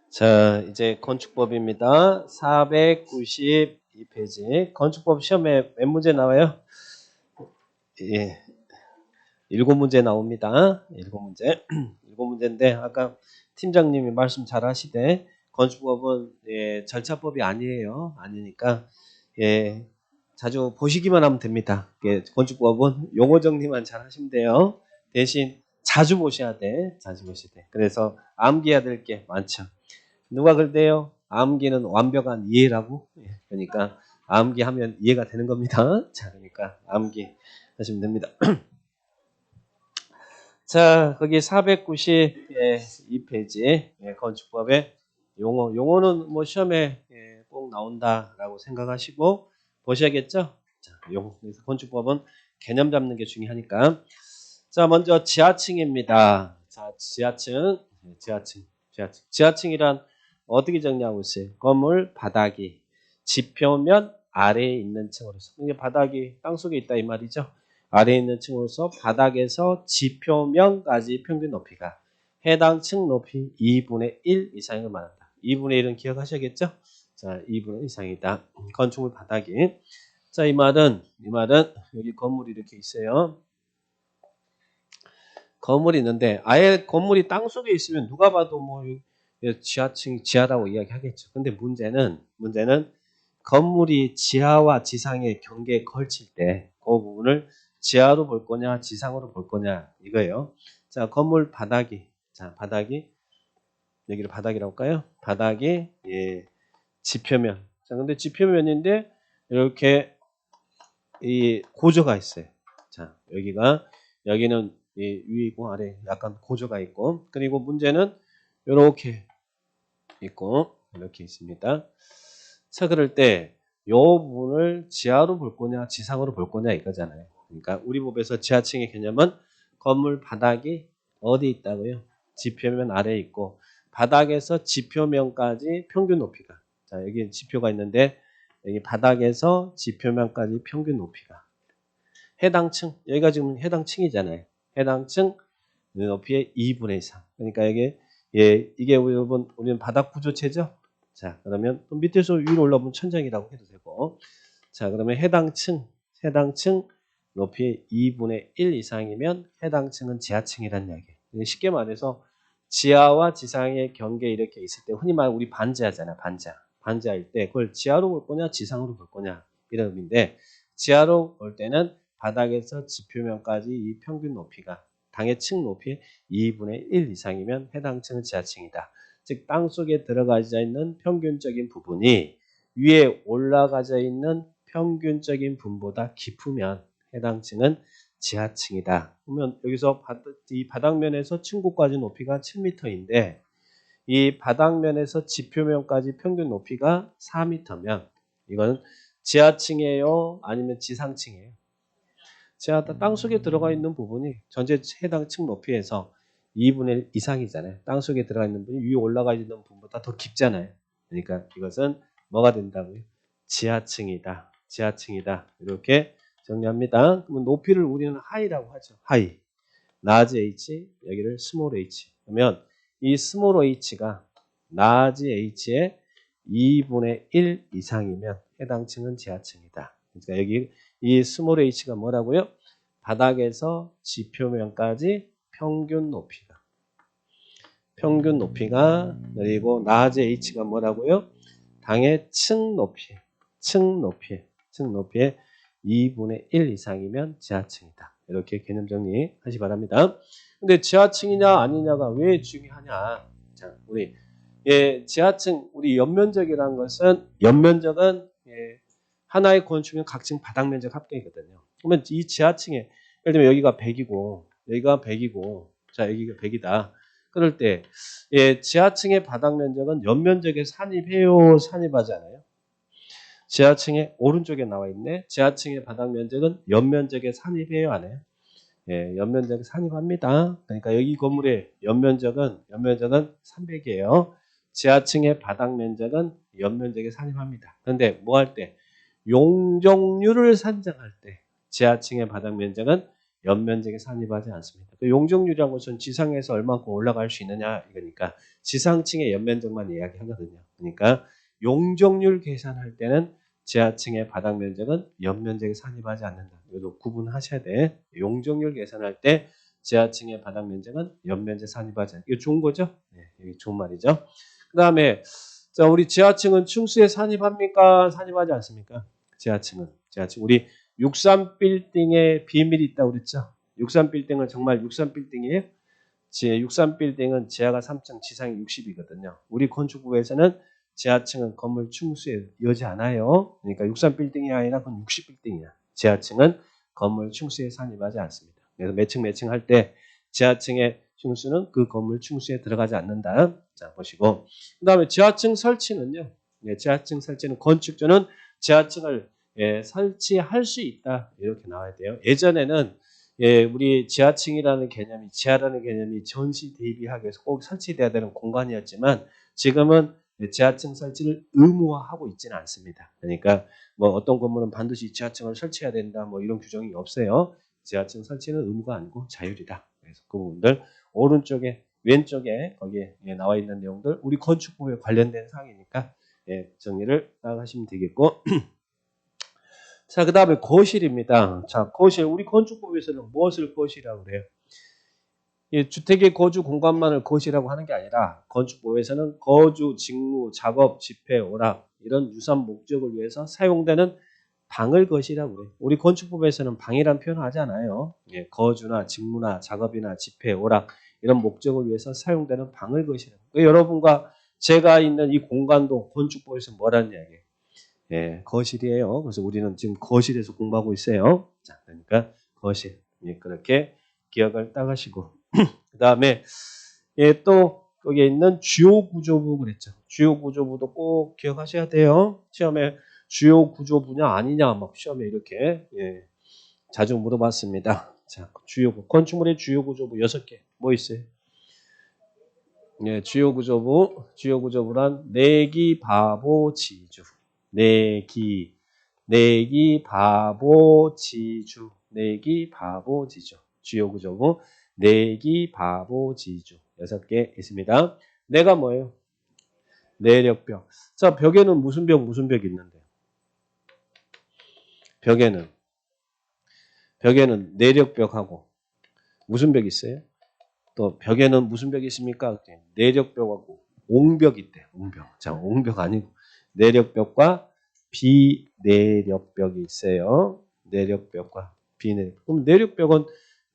자, 이제 건축법입니다. 492페이지. 건축법 시험에 몇 문제 나와요? 예, 7문제 나옵니다. 7문제. 7문제인데, 아까 팀장님이 말씀 잘 하시되, 건축법은 절차법이 아니에요. 아니니까, 예, 자주 보시기만 하면 됩니다. 건축법은 용어 정리만 잘 하시면 돼요. 대신 자주 보셔야 돼. 자주 보셔야 돼. 그래서 암기해야 될 게 많죠. 누가 그러대요? 암기는 완벽한 이해라고. 그러니까 암기하면 이해가 되는 겁니다. 자, 그러니까 암기 하시면 됩니다. 자, 거기 492페이지 건축법의 용어. 용어는 뭐 시험에 꼭 나온다라고 생각하시고 보셔야겠죠? 자, 용어. 그래서 건축법은 개념 잡는 게 중요하니까. 자, 먼저 지하층입니다. 자, 지하층이란 어떻게 정리하고 있어요? 건물 바닥이 지표면 아래에 있는 층으로서. 이게 바닥이 땅속에 있다 이 말이죠. 아래에 있는 층으로서 바닥에서 지표면까지 평균 높이가 해당 층 높이 2분의 1 이상을 말한다. 2분의 1은 기억하셔야겠죠? 자, 2분의 1 이상이다. 건축물 바닥이. 자, 이 말은 여기 건물이 이렇게 있어요. 건물이 있는데 아예 건물이 땅속에 있으면 누가 봐도 뭐 지하층이 지하라고 이야기하겠죠. 근데 문제는 건물이 지하와 지상의 경계에 걸칠 때 그 부분을 지하로 볼 거냐 지상으로 볼 거냐 이거예요. 자, 건물 바닥이 여기를 바닥이라고 할까요? 바닥이 지표면. 자, 근데 지표면인데 이렇게 이 고저가 있어요. 자, 여기는 위이고 아래 약간 고저가 있고, 그리고 문제는 이렇게 있고 이렇게 있습니다. 자, 그럴 때 이 부분을 지하로 볼 거냐 지상으로 볼 거냐 이거잖아요. 그러니까 우리 법에서 지하층의 개념은 건물 바닥이 어디 있다고요? 지표면 아래에 있고 바닥에서 지표면까지 평균 높이가, 자, 여기 지표가 있는데 여기 바닥에서 지표면까지 평균 높이가 해당 층, 여기가 지금 해당 층이잖아요. 해당 층 높이의 2분의 3. 그러니까 이게 우리는 바닥 구조체죠. 자, 그러면 또 밑에서 위로 올라오면 천장이라고 해도 되고. 자, 그러면 해당 층 높이의 2분의 1 이상이면 해당 층은 지하층이라는 이야기예요. 쉽게 말해서 지하와 지상의 경계 이렇게 있을 때 흔히 말하는 우리 반지하잖아. 반지하일 때 그걸 지하로 볼 거냐 지상으로 볼 거냐 이런 의미인데, 지하로 볼 때는 바닥에서 지표면까지 이 평균 높이가 당의 층 높이의 2분의 1 이상이면 해당 층은 지하층이다. 즉 땅속에 들어가져 있는 평균적인 부분이 위에 올라가져 있는 평균적인 부분보다 깊으면 해당 층은 지하층이다. 그러면 여기서 이 바닥면에서 층고까지 높이가 7m인데 이 바닥면에서 지표면까지 평균 높이가 4m면 이거는 지하층이에요? 아니면 지상층이에요? 지하 땅속에 들어가 있는 부분이 전체 해당 층 높이에서 2분의 1 이상이잖아요. 땅속에 들어가 있는 부분이 위에 올라가 있는 부분보다 더 깊잖아요. 그러니까 이것은 뭐가 된다고요? 지하층이다. 이렇게 정리합니다. 그러면 높이를 우리는 하이라고 하죠. 하이. 라지 h, 여기를 스몰 h. 그러면 이 스몰 h가 라지 h의 2분의 1 이상이면 해당 층은 지하층이다. 그러니까 여기 이 스몰 h가 뭐라고요? 바닥에서 지표면까지 평균 높이가 그리고 라지 h가 뭐라고요? 당의 층 높이의 2분의 1 이상이면 지하층이다. 이렇게 개념 정리하시 바랍니다. 근데 지하층이냐 아니냐가 왜 중요하냐? 자, 우리 지하층 우리 연면적이라는 것은 하나의 건축은 각층 바닥 면적 합계이거든요. 그러면 이 지하층에 예를 들면 여기가 100이고 여기가 100이고 자, 여기가 100이다. 그럴 때 지하층의 바닥 면적은 연면적에 산입해요, 산입하지 않아요? 지하층의 오른쪽에 나와 있네. 지하층의 바닥 면적은 연면적에 산입해요, 안 해요? 연면적에 산입합니다. 그러니까 여기 건물의 연면적은 300이에요. 지하층의 바닥 면적은 연면적에 산입합니다. 그런데 뭐 할 때? 용적률을 산정할 때 지하층의 바닥 면적은 연면적에 산입하지 않습니다. 그 용적률이라는 것은 지상에서 얼마큼 올라갈 수 있느냐 이거니까 지상층의 연면적만 이야기하거든요. 그러니까 용적률 계산할 때는 지하층의 바닥 면적은 연면적에 산입하지 않는다. 이것도 구분하셔야 돼. 용적률 계산할 때 지하층의 바닥 면적은 연면적 산입하지 않는다. 이거 좋은 거죠? 네, 이게 좋은 말이죠. 그 다음에 자, 우리 지하층은 층수에 산입합니까? 산입하지 않습니까? 지하층은. 우리 63빌딩에 비밀이 있다고 그랬죠? 63빌딩은 정말 63빌딩이에요? 63빌딩은 지하가 3층, 지상이 60이거든요. 우리 건축부에서는 지하층은 건물 층수에 여지 않아요. 그러니까 63빌딩이 아니라 그건 60빌딩이야. 지하층은 건물 층수에 산입하지 않습니다. 그래서 매층 할 때 지하층의 층수는 그 건물 층수에 들어가지 않는다. 자, 보시고. 그 다음에 지하층 설치는요. 지하층 설치는 건축주는 지하층을 설치할 수 있다. 이렇게 나와야 돼요. 예전에는 우리 지하층이라는 개념이, 지하라는 개념이 전시 대비하기 위해서 꼭 설치돼야 되는 공간이었지만 지금은 지하층 설치를 의무화하고 있지는 않습니다. 그러니까 뭐 어떤 건물은 반드시 지하층을 설치해야 된다 뭐 이런 규정이 없어요. 지하층 설치는 의무가 아니고 자율이다. 그래서 그 부분들 오른쪽에 왼쪽에 거기에 나와 있는 내용들 우리 건축법에 관련된 사항이니까 정리를 딱 하시면 되겠고 자, 그 다음에 거실입니다. 자, 거실. 우리 건축법에서는 무엇을 거실이라고 그래요? 이 주택의 거주 공간만을 거실이라고 하는 게 아니라 건축법에서는 거주, 직무, 작업, 집회, 오락 이런 유사한 목적을 위해서 사용되는 방을 거실이라고 그래요. 우리 건축법에서는 방이란 표현을 하지 않아요. 거주나 직무나 작업이나 집회, 오락 이런 목적을 위해서 사용되는 방을 거실이라고. 여러분과 제가 있는 이 공간도 건축법에서 뭐라는 이야기예요? 거실이에요. 그래서 우리는 지금 거실에서 공부하고 있어요. 자, 그러니까 거실. 그렇게 기억을 딱 하시고. 그 다음에, 또, 거기에 있는 주요 구조부 그랬죠. 주요 구조부도 꼭 기억하셔야 돼요. 시험에 주요 구조부냐 아니냐, 막 시험에 이렇게, 자주 물어봤습니다. 자, 건축물의 주요 구조부 6개. 뭐 있어요? 주요 구조부란 내기, 바보, 지주. 내기, 바보, 지주. 내기, 바보, 지주. 주요 구조부. 내기, 바보, 지주. 6개 있습니다. 내가 뭐예요? 내력벽. 자, 벽에는 무슨 벽이 있는데? 벽에는 내력벽하고 무슨 벽이 있어요? 또 벽에는 무슨 벽이 있습니까? 내력벽하고 옹벽이 있대. 옹벽. 자, 옹벽 아니고 내력벽과 비내력벽이 있어요. 내력벽과 비내력. 그럼 내력벽은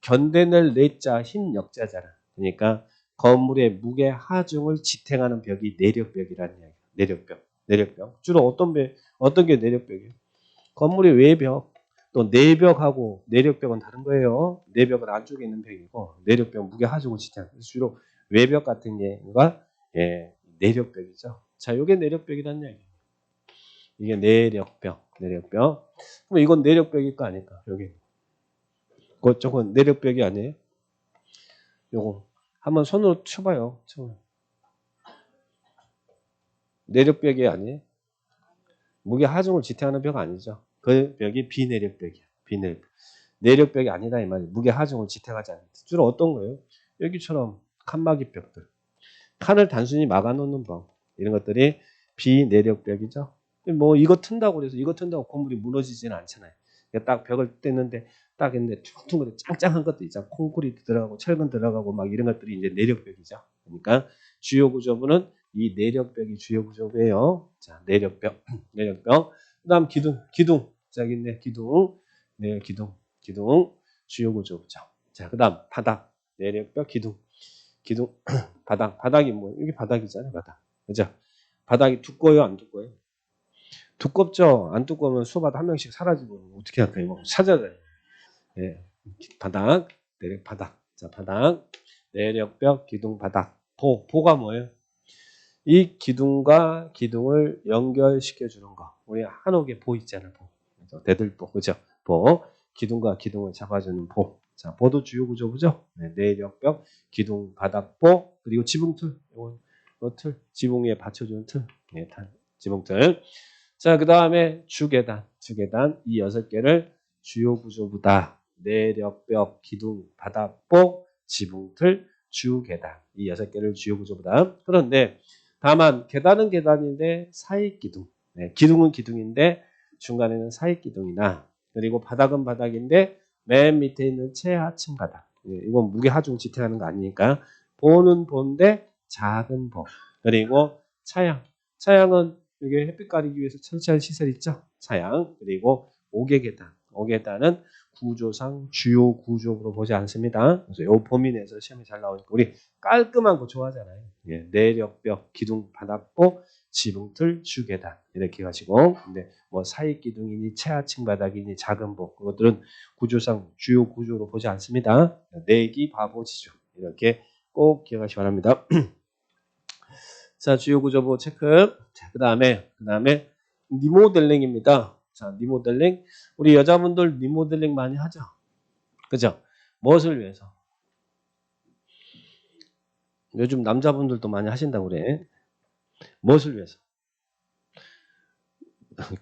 견뎌낼 내자 흰 역자잖아. 그러니까 건물의 무게 하중을 지탱하는 벽이 내력벽이라는 이야기야. 내력벽. 주로 어떤 게 내력벽이에요? 건물의 외벽, 또 내벽하고 내력벽은 다른 거예요. 내벽은 안쪽에 있는 벽이고 내력벽은 무게 하중을 지탱. 주로 외벽 같은 게가 내력벽이죠. 자, 이게 내력벽이라는 얘기예요. 이게 내력벽. 그럼 이건 내력벽일 거 아닐까? 여기. 저건 내력벽이 아니에요? 요거 한번 손으로 쳐봐요. 내력벽이 아니에요? 무게 하중을 지탱하는 벽 아니죠. 그 벽이 비내력벽이야. 내력벽이 아니다 이 말이에요. 무게 하중을 지탱하지 않는. 주로 어떤 거예요? 여기처럼 칸막이 벽들. 칸을 단순히 막아놓는 법. 이런 것들이 비내력벽이죠. 뭐 이거 튼다고 해서 이거 튼다고 건물이 무너지지는 않잖아요. 딱 벽을 떼는데 딱 있는데 퉁퉁 짱짱한 것도 있잖아. 콘크리트 들어가고 철근 들어가고 막 이런 것들이 이제 내력벽이죠. 그러니까 주요 구조부는 이 내력벽이 주요 구조부예요. 자, 내력벽. 그다음 기둥. 자, 여기 있네. 기둥. 네, 기둥 주요 구조부죠. 자, 그다음 바닥. 내력벽 기둥. 바닥이 뭐 이게 바닥이잖아요. 바닥. 그죠? 바닥이 두꺼워요, 안 두꺼워요? 두껍죠. 안 두꺼우면 수업하다 한 명씩 사라지고 어떻게 할까요? 뭐 찾아야 돼요. 바닥, 바닥. 자, 바닥, 내력벽, 기둥, 바닥. 보가 뭐예요? 이 기둥과 기둥을 연결시켜 주는 거. 우리 한옥에 보 있잖아요. 보. 대들보, 그죠? 보. 기둥과 기둥을 잡아주는 보. 자, 보도 주요 구조부죠. 내력벽, 기둥, 바닥보, 그리고 지붕틀. 요 틀, 지붕 위에 받쳐주는 틀. 지붕틀. 자, 그 다음에 주계단. 이 6개를 주요 구조부다. 내력, 벽, 기둥, 바닥복, 지붕틀, 주 계단. 이 6개를 주요 구조보다. 그런데 다만 계단은 계단인데 사익 기둥. 네, 기둥은 기둥인데 중간에는 사익 기둥이나 그리고 바닥은 바닥인데 맨 밑에 있는 최하층 바닥. 네, 이건 무게하중 지탱하는 거 아니니까 보는 본데 작은 보. 그리고 차양. 차양은 이게 햇빛 가리기 위해서 설치한 시설 있죠. 차양. 그리고 옥외계단. 옥외계단은 구조상 주요 구조로 보지 않습니다. 그래서 이 범위 내에서 시험에 잘 나오니까 우리 깔끔한 거 좋아하잖아요. 예, 내력벽, 기둥, 바닥보, 지붕틀, 주계단 이렇게 가시고 근데 뭐 사익 기둥이니 최하층 바닥이니 작은 복 그것들은 구조상 주요 구조로 보지 않습니다. 내기, 바보, 지주 이렇게 꼭 기억하시기 바랍니다. 자, 주요 구조보 체크. 자, 그다음에 리모델링입니다. 자, 리모델링. 우리 여자분들 리모델링 많이 하죠. 그죠? 무엇을 위해서? 요즘 남자분들도 많이 하신다고 그래. 무엇을 위해서?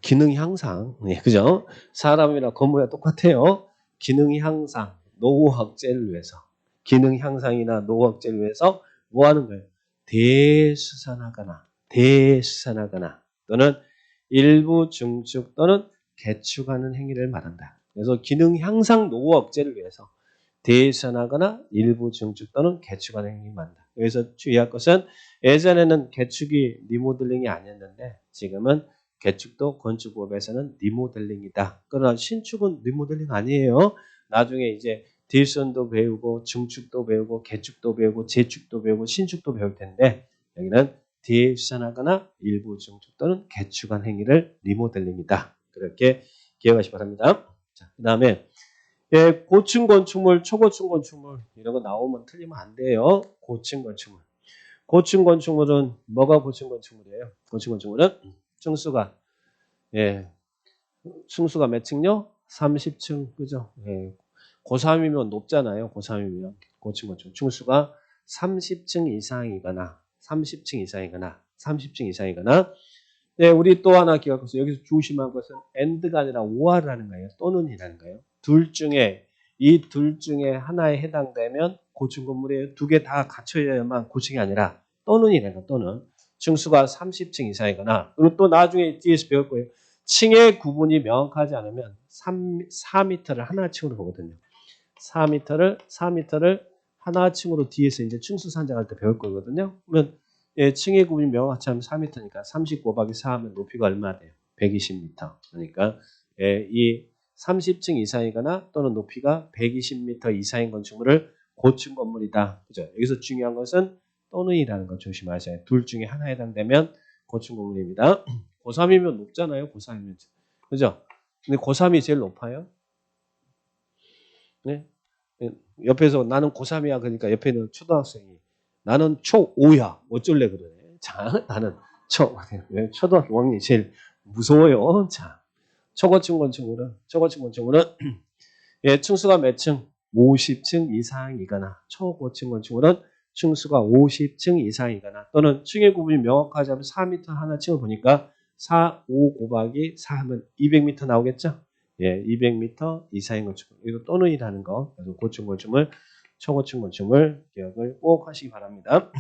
기능 향상. 예, 그죠? 사람이나 건물이랑 똑같아요. 기능 향상, 노후 억제를 위해서. 기능 향상이나 노후 억제를 위해서 뭐 하는 거예요? 대수산하거나 또는 일부 증축 또는 개축하는 행위를 말한다. 그래서 기능 향상 노후 억제를 위해서 대수산하거나 일부 증축 또는 개축하는 행위를 말한다. 여기서 주의할 것은 예전에는 개축이 리모델링이 아니었는데 지금은 개축도 건축법에서는 리모델링이다. 그러나 신축은 리모델링 아니에요. 나중에 이제 딜선도 배우고 증축도 배우고 개축도 배우고 재축도 배우고 신축도 배울 텐데 여기는 대수산하거나 일부 증축 또는 개축한 행위를 리모델링이다. 그렇게 기억하시기 바랍니다. 자, 그 다음에 예, 고층 건축물, 초고층 건축물 이런 거 나오면 틀리면 안 돼요. 고층 건축물. 고층 건축물은 뭐가 고층 건축물이에요? 고층 건축물은 층수가 층수가 몇 층요? 30층 그죠? 예. 고3이면 높잖아요. 고3이면 고층 건축물 층수가 30층 이상이거나 네, 우리 또 하나 기억하세요. 여기서 조심한 것은 and가 아니라 or라는 거예요. 또는이라는 거예요. 이 둘 중에 하나에 해당되면 고층 건물이에요. 두 개 다 갖춰야만 고층이 아니라 또는이라는 거 또는 층수가 30층 이상이거나 그리고 또 나중에 뒤에서 배울 거예요. 층의 구분이 명확하지 않으면 4m를 하나층으로 보거든요. 4m를 하나층으로 뒤에서 이제 층수 산정할 때 배울 거거든요. 그러면 예, 층의 구분이 명확하지 않으면 4m니까 30 곱하기 4 하면 높이가 얼마 돼요? 120m. 그러니까 예, 이 30층 이상이거나 또는 높이가 120m 이상인 건축물을 고층 건물이다. 그죠? 여기서 중요한 것은 또는이라는 거 조심하셔야 둘 중에 하나에 해당되면 고층 건물입니다. 고3이면 높잖아요. 고3이면. 그죠? 근데 고3이 제일 높아요. 네? 옆에서 나는 고3이야. 그러니까 옆에 있는 초등학생이 나는 초5야. 어쩔래 그래. 자, 나는 초등학교 5학년이 제일 무서워요. 자, 초고층 건축물은 예, 층수가 몇 층? 50층 이상이거나 초고층 건축물은 층수가 50층 이상이거나 또는 층의 구분이 명확하지 않으면 4m 하나층을 보니까 5 곱하기 4 하면 200m 나오겠죠? 예, 200m 이상인 건축물. 이거 또는이라는 거. 그래서 고층 건축물, 초고층 건축물 기억을 꼭 하시기 바랍니다.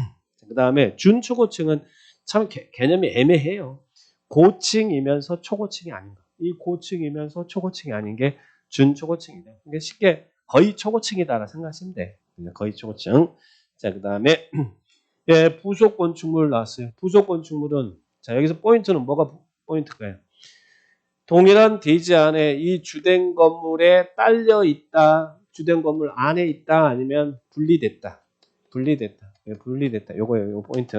그 다음에 준초고층은 참 개념이 애매해요. 고층이면서 초고층이 아닌 거. 이 고층이면서 초고층이 아닌 게 준초고층이다. 그러니까 쉽게 거의 초고층이다라 생각하시면 돼. 거의 초고층. 자, 그 다음에 예, 부속 건축물 나왔어요. 부속 건축물은 자 여기서 포인트는 뭐가 포인트일까요? 동일한 대지 안에 이 주된 건물에 딸려 있다. 주된 건물 안에 있다. 아니면 분리됐다. 요거예요. 요 포인트.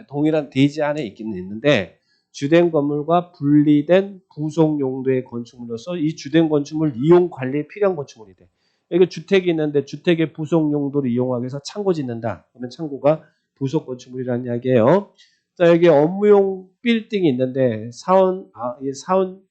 동일한 대지 안에 있기는 있는데 주된 건물과 분리된 부속 용도의 건축물로서 이 주된 건축물 이용 관리에 필요한 건축물이 돼. 여기 주택이 있는데 주택의 부속 용도를 이용하기 위해서 창고 짓는다. 그러면 창고가 부속 건축물이라는 이야기예요. 자, 여기 업무용 빌딩이 있는데 사원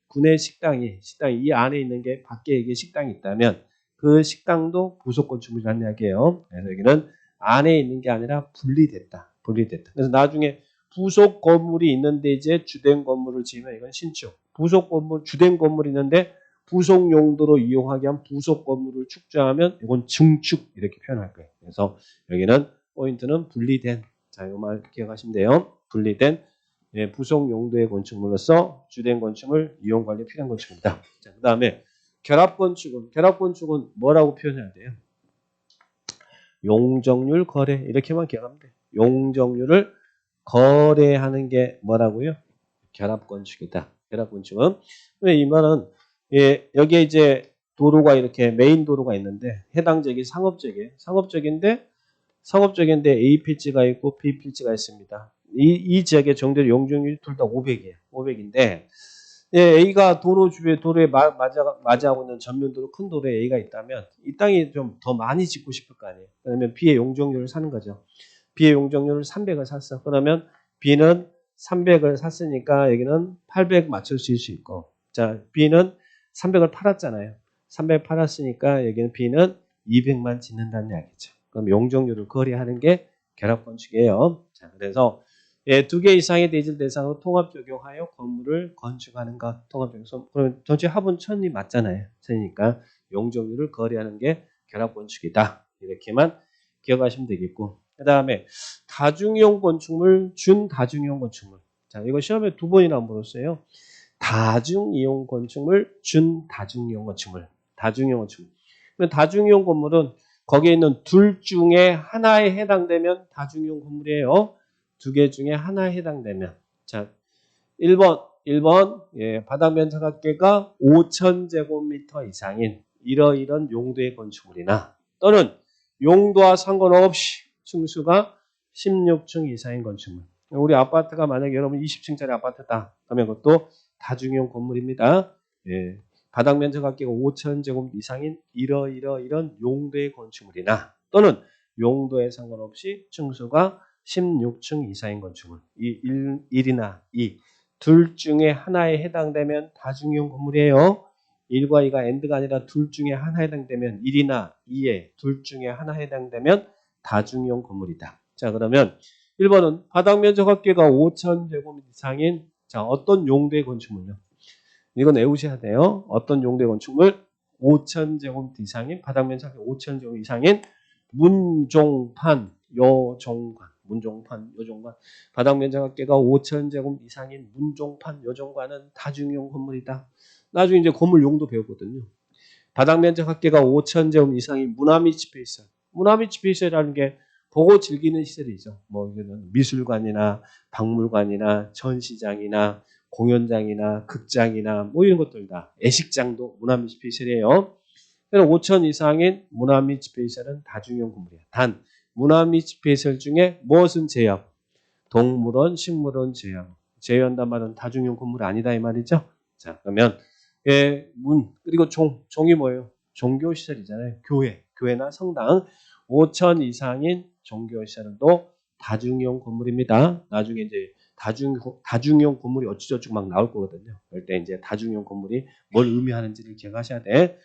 군의 식당이 이 안에 있는 게 밖에 이게 식당이 있다면 그 식당도 부속 건축물이라는 이야기예요. 그래서 여기는 안에 있는 게 아니라 분리됐다. 그래서 나중에 부속 건물이 있는데 이제 주된 건물을 지으면 이건 신축. 부속 건물, 주된 건물이 있는데 부속 용도로 이용하기 위한 부속 건물을 축조하면 이건 증축 이렇게 표현할 거예요. 그래서 여기는 포인트는 분리된, 자, 이 말 기억하시면 돼요. 분리된 부속 용도의 건축물로서 주된 건축물, 이용 관리 필요한 건축물이다. 자, 그 다음에 결합 건축은 뭐라고 표현해야 돼요? 용적률 거래, 이렇게만 기억하면 돼요. 용적률을 거래하는 게 뭐라고요? 결합 건축이다. 결합 건축은 이 말은 여기에 이제 도로가 이렇게 메인 도로가 있는데 해당 지역이 상업적인데 A 필지가 있고 B 필지가 있습니다. 이 지역의 정도의 용적률이 둘 다 500이에요. 500인데 A가 도로에 맞이하고 있는 전면도로 큰 도로에 A가 있다면 이 땅이 좀 더 많이 짓고 싶을 거 아니에요. 그러면 B의 용적률을 사는 거죠. B의 용적률을 300을 샀어. 그러면 B는 300을 샀으니까 여기는 800 맞출 수 있고, 자, B는 300을 팔았잖아요. 300 팔았으니까 여기는 B는 200만 짓는다는 이야기죠. 그럼 용적률을 거래하는 게 결합 건축이에요. 자, 그래서 두 개 이상의 대질 대상으로 통합 적용하여 건물을 건축하는 것. 통합 적용. 그러면 전체 합은 1000이 맞잖아요. 1000이니까 용적률을 거래하는 게 결합 건축이다. 이렇게만 기억하시면 되겠고. 그 다음에 다중이용 건축물, 준다중이용 건축물. 자, 이거 시험에 2번이나 물었어요. 다중이용 건축물, 준다중이용 건축물. 다중이용 건축물. 다중이용 건물은 거기에 있는 둘 중에 하나에 해당되면 다중이용 건물이에요. 두 개 중에 하나에 해당되면. 자, 1번 바닥 면적 합계가 5,000제곱미터 이상인 이러이런 용도의 건축물이나 또는 용도와 상관없이 층수가 16층 이상인 건축물. 우리 아파트가 만약에 여러분 20층짜리 아파트다. 그러면 그것도 다중이용 건물입니다. 바닥 면적 합계가 5,000제곱 이상인 이런 용도의 건축물이나 또는 용도에 상관없이 층수가 16층 이상인 건축물. 이 1이나 2, 둘 중에 하나에 해당되면 다중이용 건물이에요. 1과 2가 AND가 아니라 둘 중에 하나에 해당되면 1이나 2에 둘 중에 하나에 해당되면 다중이용 건물이다. 자, 그러면 1번은 바닥 면적 합계가 5,000제곱 이상인, 자, 어떤 용도의 건축물요? 이건 외우셔야 돼요. 어떤 용도의 건축물? 5,000제곱 이상인, 바닥 면적 합계 5,000제곱 이상인 문종판, 요종관. 문종판, 요종관. 바닥 면적 합계가 5,000제곱 이상인 문종판, 요종관은 다중이용 건물이다. 나중에 이제 건물 용도 배웠거든요. 바닥 면적 합계가 5,000제곱 이상인 문화미 스페이스. 문화미 스페이스라는 게 보고 즐기는 시설이죠. 뭐 이거는 미술관이나 박물관이나 전시장이나 공연장이나 극장이나 뭐 이런 것들 다. 애식장도 문화미 스페이스예요. 5,000 이상인 문화미 스페이스는 다중이용 건물이야. 단 문화미 스페이스 중에 무엇은 제외? 동물원, 식물원 제외한단 말은 다중이용 건물이 아니다 이 말이죠. 자, 그러면 그리고 종이 뭐예요? 종교시설이잖아요. 교회나 성당. 5,000 이상인 종교시설은 또 다중이용 건물입니다. 나중에 이제 다중이용 건물이 어찌저찌 막 나올 거거든요. 그럴 때 이제 다중이용 건물이 뭘 의미하는지를 기억하셔야 돼.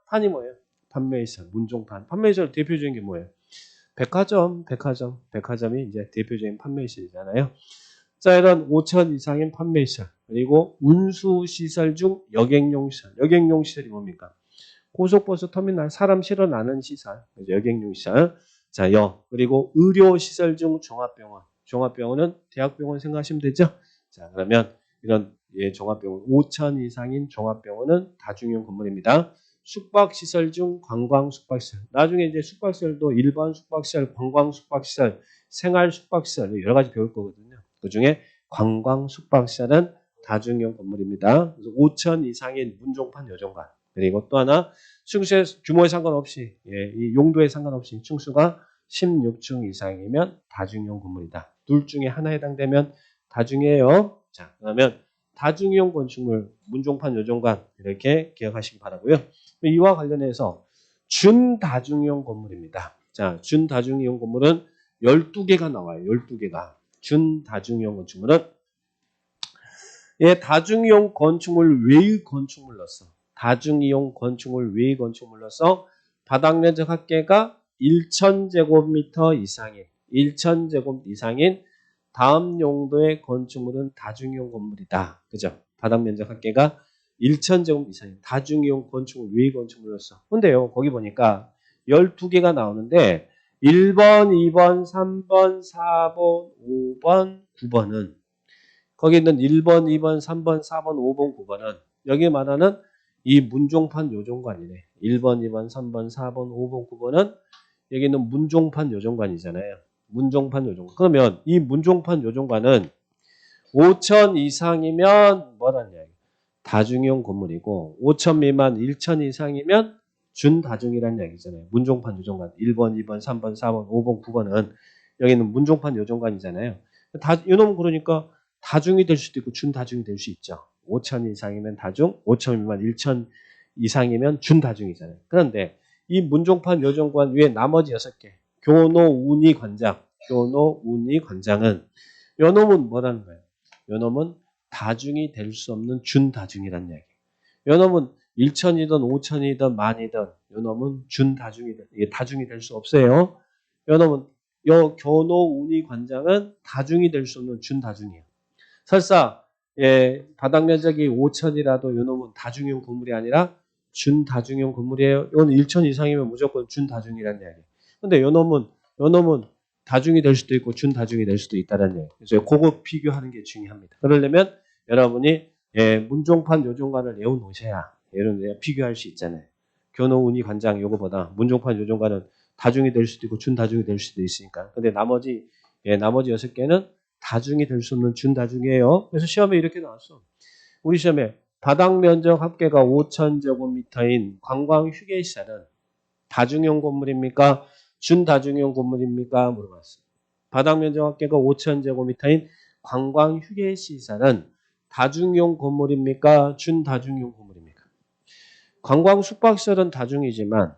판이 뭐예요? 판매시설, 문종판. 판매시설 대표적인 게 뭐예요? 백화점이 이제 대표적인 판매시설이잖아요. 자, 이런 5,000 이상인 판매시설, 그리고 운수시설 중 여객용시설. 여객용시설이 뭡니까? 고속버스 터미널, 사람 실어나는 시설, 여객용시설. 자, 그리고 의료시설 중 종합병원. 종합병원은 대학병원 생각하시면 되죠? 자, 그러면 이런 종합병원, 5,000 이상인 종합병원은 다중이용 건물입니다. 숙박시설 중 관광 숙박시설. 나중에 이제 숙박시설도 일반 숙박시설, 관광 숙박시설, 생활 숙박시설 여러 가지 배울 거거든요. 그 중에 관광 숙박시설은 다중이용 건물입니다. 그래서 5,000 이상인 문종판 여종관. 그리고 또 하나 층수의 규모에 상관없이 이 용도에 상관없이 층수가 16층 이상이면 다중이용 건물이다. 둘 중에 하나 해당되면 다중이에요. 자, 그러면 다중이용 건축물, 문종판 여종관 이렇게 기억하시기 바라고요. 이와 관련해서 준다중이용 건물입니다. 자, 준다중이용 건물은 12개가 나와요. 12개가. 준다중이용 건축물은 다중이용 건축물 외의 건축물로서 다중이용 건축물 외의 건축물로서 바닥 면적 합계가 1,000제곱미터 이상인 1,000제곱 이상인 다음 용도의 건축물은 다중이용 건물이다. 그죠? 바닥 면적 합계가 1000제곱 이상인 다중이용 건축물, 외의 건축물로서. 근데요, 거기 보니까 12개가 나오는데 1번, 2번, 3번, 4번, 5번, 9번은 거기 있는 1번, 2번, 3번, 4번, 5번, 9번은 여기 말하는 이 문종판 요정관이네. 1번, 2번, 3번, 4번, 5번, 9번은 여기 있는 문종판 요정관이잖아요. 문종판 요정관. 그러면 이 문종판 요정관은 5천 이상이면 뭐라는 이야기? 다중이용 건물이고 5천 미만 1천 이상이면 준다중이라는 얘기잖아요. 문종판 요정관 1번, 2번, 3번, 4번, 5번, 9번은 여기는 문종판 요정관이잖아요. 이놈 그러니까 다중이 될 수도 있고 준다중이 될 수 있죠. 5천 이상이면 다중, 5천 미만 1천 이상이면 준다중이잖아요. 그런데 이 문종판 요정관 위에 나머지 6개 교노, 운이, 관장 교노, 운이, 관장은 요 놈은 뭐라는 거예요? 요 놈은 다중이 될 수 없는 준다중이라는 얘기. 요 놈은 1천이든 5천이든 만이든 요 놈은 준다중이든 이게 다중이 될 수 없어요. 요 놈은 요 교노, 운이, 관장은 다중이 될 수 없는 준다중이에요. 설사 바닥 면적이 5천이라도 요 놈은 다중용 건물이 아니라 준다중용 건물이에요. 이건 1천 이상이면 무조건 준다중이라는 이야기예요. 근데 요 놈은 다중이 될 수도 있고 준다중이 될 수도 있다는 얘기예요. 그래서 그거 비교하는 게 중요합니다. 그러려면 여러분이 문종판 요정관을 외워놓으셔야 이런 데 비교할 수 있잖아요. 교노, 운이, 관장 요거보다 문종판 요정관은 다중이 될 수도 있고 준다중이 될 수도 있으니까. 근데 나머지 6개는 다중이 될 수 없는 준다중이에요. 그래서 시험에 이렇게 나왔어. 우리 시험에 바닥 면적 합계가 5,000제곱미터인 관광 휴게시설은 다중용 건물입니까? 준다중용 건물입니까? 물어봤어. 바닥 면적 합계가 5,000제곱미터인 관광 휴게시설은 다중용 건물입니까? 준다중용 건물입니까? 관광 숙박시설은 다중이지만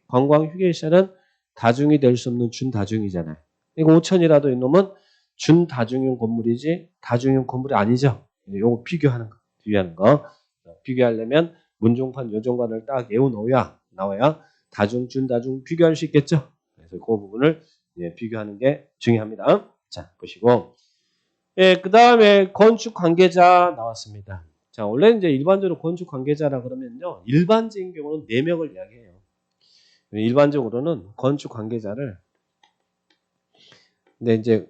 관광 휴게시설은 다중이 될 수 없는 준다중이잖아요. 이거 5,000이라도 이놈은 준다중용 건물이지 다중용 건물이 아니죠. 요거 비교하는 거. 비교하려면 문종판 요정관을 딱 외워놓아야 나와야 다중, 준다중 비교할 수 있겠죠. 그래서 그 부분을 비교하는 게 중요합니다. 자, 보시고. 그 다음에 건축 관계자 나왔습니다. 자, 원래 이제 일반적으로 건축 관계자라 그러면요. 일반적인 경우는 4명을 이야기해요. 일반적으로는 건축 관계자를 근데 이제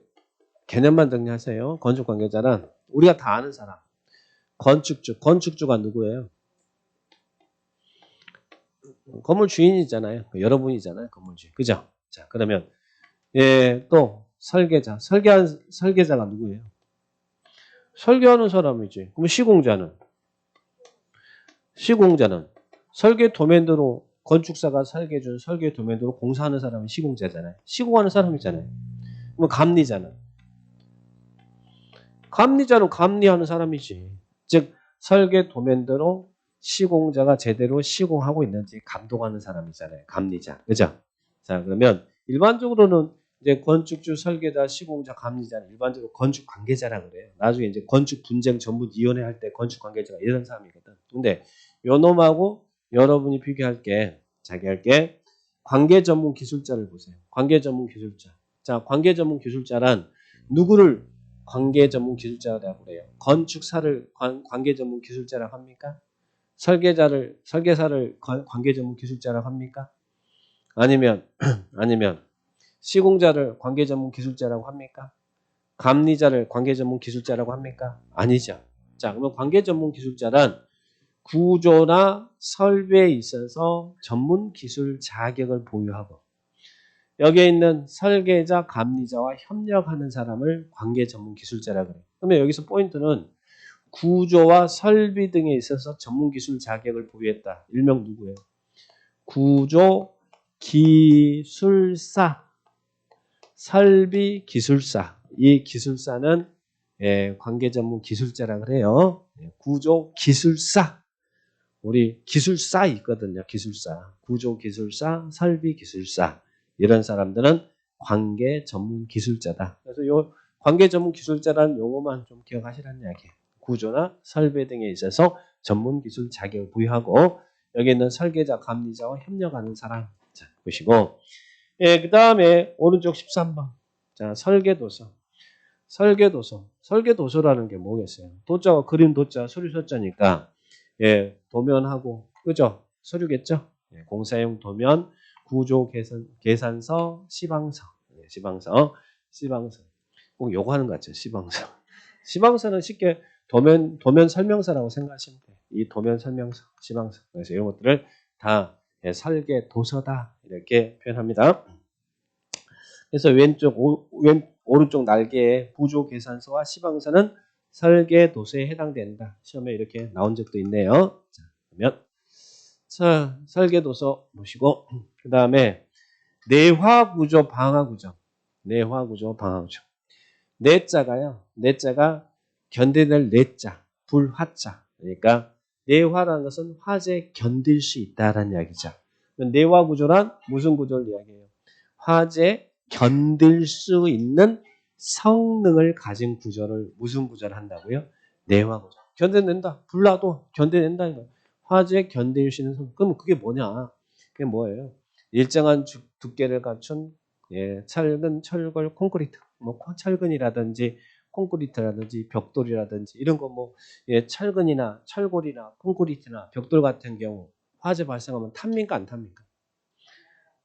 개념만 정리하세요. 건축 관계자는 우리가 다 아는 사람. 건축주가 누구예요? 건물 주인이잖아요. 여러분이잖아요. 건물 주인. 그죠? 자, 그러면 또 설계자. 설계자가 누구예요? 설계하는 사람이지. 그럼 시공자는 설계 도면대로 건축사가 설계해준 설계 도면대로 공사하는 사람이 시공자잖아요. 시공하는 사람이잖아요. 그럼 감리자는 감리하는 사람이지. 즉 설계 도면대로 시공자가 제대로 시공하고 있는지 감독하는 사람이잖아요. 감리자. 그죠? 자, 그러면 일반적으로는 이제 건축주, 설계자, 시공자, 감리자는 일반적으로 건축 관계자라 그래요. 나중에 이제 건축 분쟁 전문위원회 할 때 건축 관계자가 이런 사람이거든. 근데 요 놈하고 여러분이 비교할 게 관계 전문 기술자를 보세요. 관계 전문 기술자. 자, 관계 전문 기술자란 누구를 관계 전문 기술자라고 그래요. 건축사를 관계 전문 기술자라고 합니까? 설계사를 관계 전문 기술자라고 합니까? 아니면 시공자를 관계 전문 기술자라고 합니까? 감리자를 관계 전문 기술자라고 합니까? 아니죠. 자, 그러면 관계 전문 기술자란 구조나 설계에 있어서 전문 기술 자격을 보유하고 여기에 있는 설계자, 감리자와 협력하는 사람을 관계 전문 기술자라고 해요. 그러면 여기서 포인트는 구조와 설비 등에 있어서 전문 기술 자격을 보유했다. 일명 누구예요? 구조 기술사, 설비 기술사. 이 기술사는 관계 전문 기술자라고 그래요. 구조 기술사. 우리 기술사 있거든요. 기술사. 구조 기술사, 설비 기술사. 이런 사람들은 관계 전문 기술자다. 그래서 요 관계 전문 기술자라는 용어만 좀 기억하시라는 이야기예요. 구조나 설계 등에 있어서 전문 기술 자격을 부여하고 여기 있는 설계자, 감리자와 협력하는 사람. 자, 보시고 그 다음에 오른쪽 13번. 자, 설계도서. 설계도서라는 게 뭐겠어요? 도자가 그림 도자, 소리 소자니까 예, 도면하고 그죠? 서류겠죠? 예, 공사용 도면, 구조 계산서, 시방서, 예, 시방서. 꼭 요거 하는 것 같죠? 시방서. 시방서는 쉽게 도면 설명서라고 생각하시면 돼요. 이 도면 설명서, 시방서. 그래서 이런 것들을 다 예, 설계 도서다 이렇게 표현합니다. 그래서 오른쪽 날개의 구조 계산서와 시방서는 설계 도서에 해당된다. 시험에 이렇게 나온 적도 있네요. 자, 그러면 설계 도서 보시고 그다음에 내화 구조, 방화 구조. 내화 구조, 방화 구조. 내자가 견뎌낼 내자, 불화자. 그러니까 내화라는 것은 화재 견딜 수 있다라는 이야기죠. 내화 구조란 무슨 구조를 이야기해요? 화재 견딜 수 있는 성능을 가진 구조를 무슨 구조를 한다고요? 내화 구조. 견뎌낸다. 불나도 견뎌낸다. 이거. 화재 견딜 수 있는 성능. 그럼 그게 뭐냐? 그게 뭐예요? 일정한 두께를 갖춘 예, 철근, 철골, 콘크리트. 뭐 철근이라든지 콘크리트라든지 벽돌이라든지 이런 거 뭐 예, 철근이나 철골이나 콘크리트나 벽돌 같은 경우 화재 발생하면 탑니까 안 탑니까?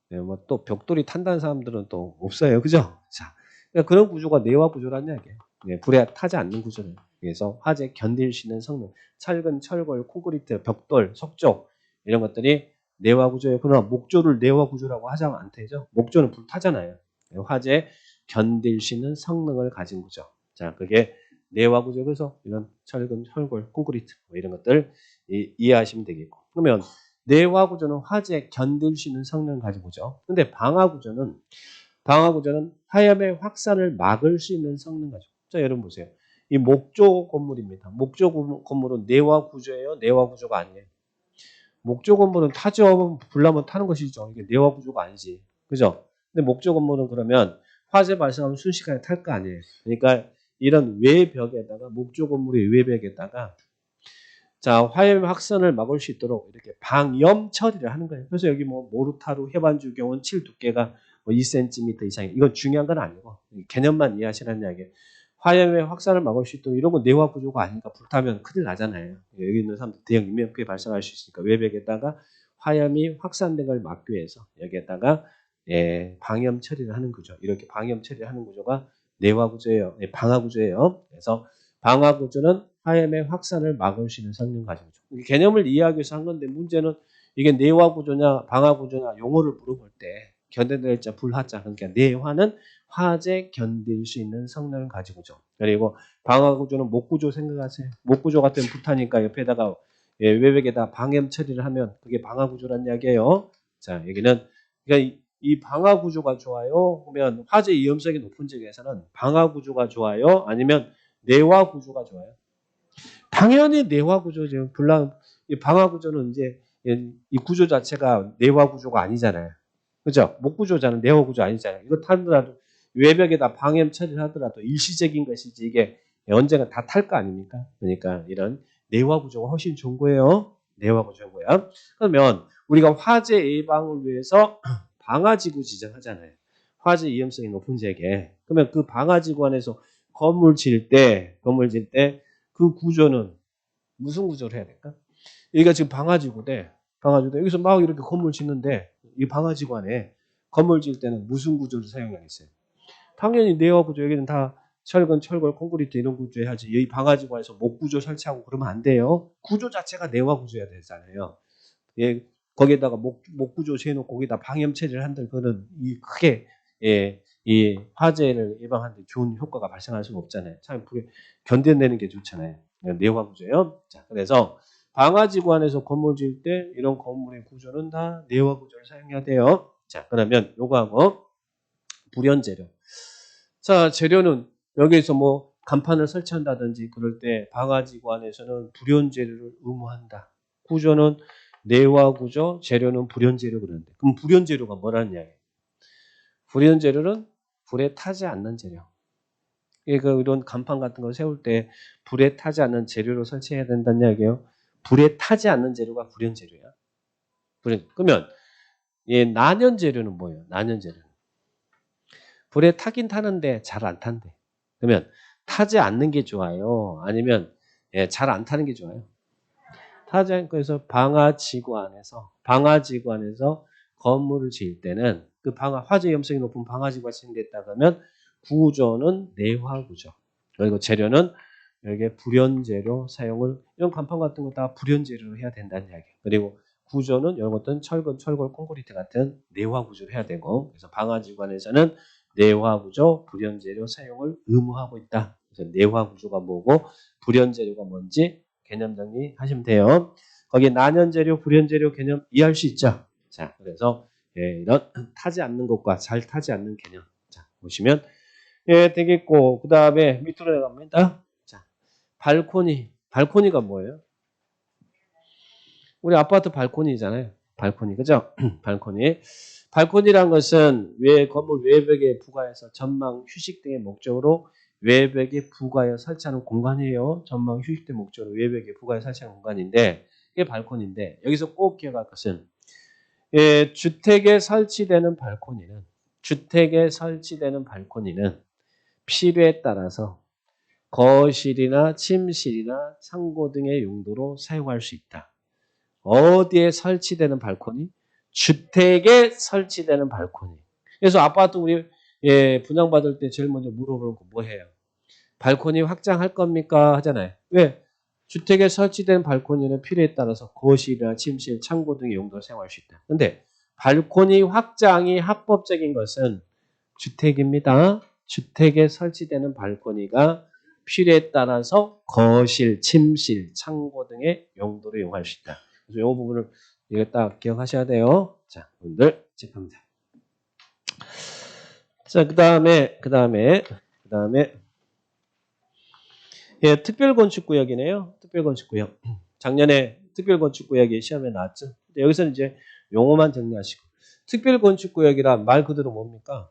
네, 뭐 또 벽돌이 탄다는 사람들은 또 없어요. 그죠? 자, 그러니까 그런 구조가 내화 구조라는 이야기예요. 네, 불에 타지 않는 구조를. 그래서 화재 견딜 수 있는 성능. 철근, 철골, 콘크리트, 벽돌, 석조 이런 것들이 내화 구조예요. 그러나 목조를 내화 구조라고 하자면 안 되죠. 목조는 불 타잖아요. 화재 견딜 수 있는 성능을 가진 구조. 자, 그게 내화 구조. 그래서 이런 철근, 철골, 콘크리트 뭐 이런 것들 이해하시면 되겠고. 그러면 내화 구조는 화재 견딜 수 있는 성능을 가진 구조. 근데 방화 구조는 화염의 확산을 막을 수 있는 성능 가지고. 자, 여러분 보세요. 이 목조 건물입니다. 목조 건물은 내화 구조예요? 내화 구조가 아니에요. 목조 건물은 타죠. 불나면 타는 것이죠. 이게 내화 구조가 아니지. 그죠? 근데 목조 건물은 그러면 화재 발생하면 순식간에 탈 거 아니에요. 그러니까 이런 외벽에다가 목조 건물의 외벽에다가 자, 화염 확산을 막을 수 있도록 이렇게 방염 처리를 하는 거예요. 그래서 여기 뭐 모르타르 해반주 경우는 칠 두께가 뭐 2cm 이상이 이건 중요한 건 아니고 개념만 이해하시라는 이야기예요. 화염의 확산을 막을 수 있도록 이런 건 내화 구조가 아니니까 불타면 큰일 나잖아요. 여기 있는 사람들 대형 인명피해 발생할 수 있으니까 외벽에다가 화염이 확산된 걸 막기 위해서 여기에다가 예, 방염 처리를 하는 구조. 이렇게 방염 처리를 하는 구조가 내화 구조예요. 예, 방화 구조예요. 그래서 방화 구조는 화염의 확산을 막을 수 있는 성능 가지고 개념을 이해하기 위해서 한 건데 문제는 이게 내화 구조냐 방화 구조냐 용어를 물어볼 때 견뎌낼 자 불화자 그러니까 내화는 화재 견딜 수 있는 성능을 가지고죠. 그리고 방화 구조는 목 구조 생각하세요. 목 구조 같은 불타니까 옆에다가 예, 외벽에다 방염 처리를 하면 그게 방화 구조란 이야기예요. 자 여기는 그러니까 이 방화 구조가 좋아요. 그러면 화재 위험성이 높은 지역에서는 방화 구조가 좋아요. 아니면 내화 구조가 좋아요. 당연히 내화 구조죠. 이 방화 구조는 이제 이 구조 자체가 내화 구조가 아니잖아요. 그죠? 목 구조잖아요. 내화 구조 아니잖아요. 이거 타더라도 외벽에다 방염 처리를 하더라도 일시적인 것이지 이게 언젠가 다 탈 거 아닙니까? 그러니까 이런 내화 구조가 훨씬 좋은 거예요. 내화 구조인 거야. 그러면 우리가 화재 예방을 위해서 방화지구 지정하잖아요. 화재 위험성이 높은 지역에. 그러면 그 방화지구 안에서 건물 질 때 그 구조는 무슨 구조를 해야 될까? 여기가 지금 방화지구대. 여기서 막 이렇게 건물 짓는데 이 방화지구 안에 건물 질 때는 무슨 구조를 사용하겠어요? 당연히 내화 구조. 여기는 다 철근, 철골, 콘크리트 이런 구조 해야지. 이 방화지구 안에서 목 구조 설치하고 그러면 안 돼요. 구조 자체가 내화 구조여야 되잖아요. 예, 거기에다가 목 구조 세놓고 거기다 방염 체제를 한들 그거는 이 크게 예, 이 화재를 예방하는 데 좋은 효과가 발생할 수는 없잖아요. 참 그게 견뎌내는 게 좋잖아요. 내화 구조예요. 자, 그래서 방화지구 안에서 건물 지을 때 이런 건물의 구조는 다 내화 구조를 사용해야 돼요. 자, 그러면 요거하고 불연 재료. 자, 재료는 여기에서 뭐 간판을 설치한다든지 그럴 때 방화지구 안에서는 불연 재료를 의무한다. 구조는 내화 구조, 재료는 불연 재료 그러는데 그럼 불연 재료가 뭐라는 이야기예요? 불연 재료는 불에 타지 않는 재료. 그러니까 이런 간판 같은 거 세울 때 불에 타지 않는 재료로 설치해야 된다는 이야기예요. 불에 타지 않는 재료가 불연 재료야. 그러면 난연 재료는 뭐예요? 난연 재료는 불에 타긴 타는데 잘 안 탄대. 그러면 타지 않는 게 좋아요? 아니면 잘 안 타는 게 좋아요? 타지 않고 해서 방화지구 안에서 건물을 지을 때는 그 화재 위험성이 높은 방화지구가 지정됐다 그러면 구조는 내화구조. 그리고 재료는 여기에 불연재료 사용을 이런 간판 같은 거 다 불연재료로 해야 된다는 이야기예요. 그리고 구조는 이런 것들은 철근, 철골, 콘크리트 같은 내화구조를 해야 되고 그래서 방화지구안에서는 내화구조, 불연재료 사용을 의무하고 있다. 그래서 내화구조가 뭐고 불연재료가 뭔지 개념 정리하시면 돼요. 거기 난연재료, 불연재료 개념 이해할 수 있죠? 자, 그래서 이런 타지 않는 것과 잘 타지 않는 개념 자 보시면 되겠고 그 다음에 밑으로 내려갑니다. 자, 발코니가 뭐예요? 우리 아파트 발코니잖아요. 발코니 그죠? 발코니란 것은 건물 외벽에 부가해서 전망, 휴식 등의 목적으로 외벽에 부가해 설치하는 공간이에요. 전망, 휴식 등 목적으로 외벽에 부가해 설치하는 공간인데 이게 발코니인데 여기서 꼭 기억할 것은 주택에 설치되는 발코니는 필요에 따라서 거실이나 침실이나 창고 등의 용도로 사용할 수 있다. 어디에 설치되는 발코니? 주택에 설치되는 발코니. 그래서 아파트 우리 분양받을 때 제일 먼저 물어보는 거 뭐예요? 발코니 확장할 겁니까? 하잖아요. 왜? 주택에 설치된 발코니는 필요에 따라서 거실이나 침실, 창고 등의 용도로 사용할 수 있다. 근데 발코니 확장이 합법적인 것은 주택입니다. 주택에 설치되는 발코니가 필요에 따라서 거실, 침실, 창고 등의 용도로 이용할 수 있다. 그래서 이 부분을 이거 딱 기억하셔야 돼요. 자, 여러분들 체크합니다. 자, 그 다음에 특별건축구역이네요. 특별건축구역. 작년에 특별건축구역이 시험에 나왔죠. 근데 여기서는 이제 용어만 정리하시고 특별건축구역이란 말 그대로 뭡니까?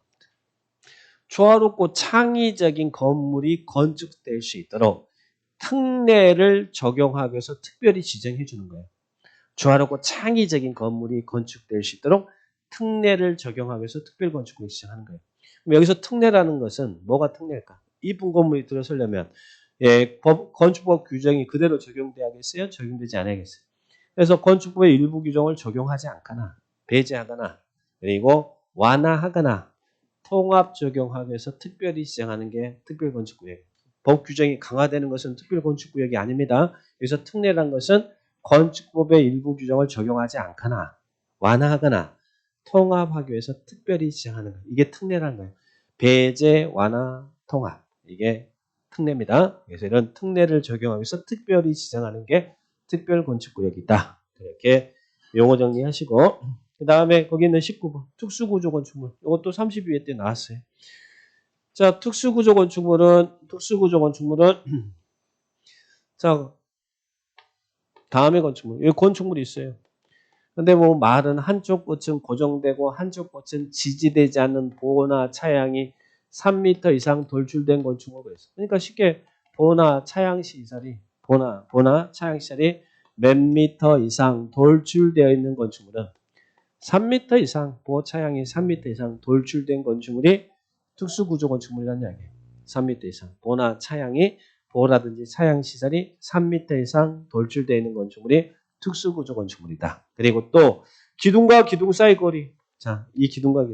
조화롭고 창의적인 건물이 건축될 수 있도록 특례를 적용하기 위해서 특별히 지정해 주는 거예요. 조화롭고 창의적인 건물이 건축될 수 있도록 특례를 적용하기 위해서 특별건축구역을 지정하는 거예요. 그럼 여기서 특례라는 것은 뭐가 특례일까? 이쁜 건물이 들어서려면 건축법 규정이 그대로 적용돼야겠어요? 적용되지 않아야겠어요? 그래서 건축법의 일부 규정을 적용하지 않거나 배제하거나 그리고 완화하거나 통합 적용하기 위해서 특별히 지정하는 게 특별건축구역. 법 규정이 강화되는 것은 특별건축구역이 아닙니다. 여기서 특례란 것은 건축법의 일부 규정을 적용하지 않거나 완화하거나 통합하기 위해서 특별히 지정하는 것. 이게 특례라는 거예요. 배제, 완화, 통합. 이게 특례입니다. 그래서 이런 특례를 적용하기 위해서 특별히 지정하는 게 특별건축구역이다. 이렇게 용어 정리하시고 그 다음에 거기 있는 19번 특수구조 건축물. 이것도 32회 때 나왔어요. 자, 특수구조 건축물은 자 다음에 건축물. 여기 건축물이 있어요. 근데 뭐 말은 한쪽 끝은 고정되고 한쪽 끝은 지지되지 않는 보호나 차양이 3m 이상 돌출된 건축물이 있어요. 그러니까 쉽게 보호나 차양 시설이 몇 미터 이상 돌출되어 있는 건축물은 3m 이상 보호 차양이 3m 이상 돌출된 건축물이 특수구조 건축물이라는 이야기예요. 3m 이상 보호나 차양이 보호라든지 차양 시설이 3m 이상 돌출되어 있는 건축물이 특수구조 건축물이다. 그리고 또 기둥과 기둥 사이 거리. 자, 이 기둥과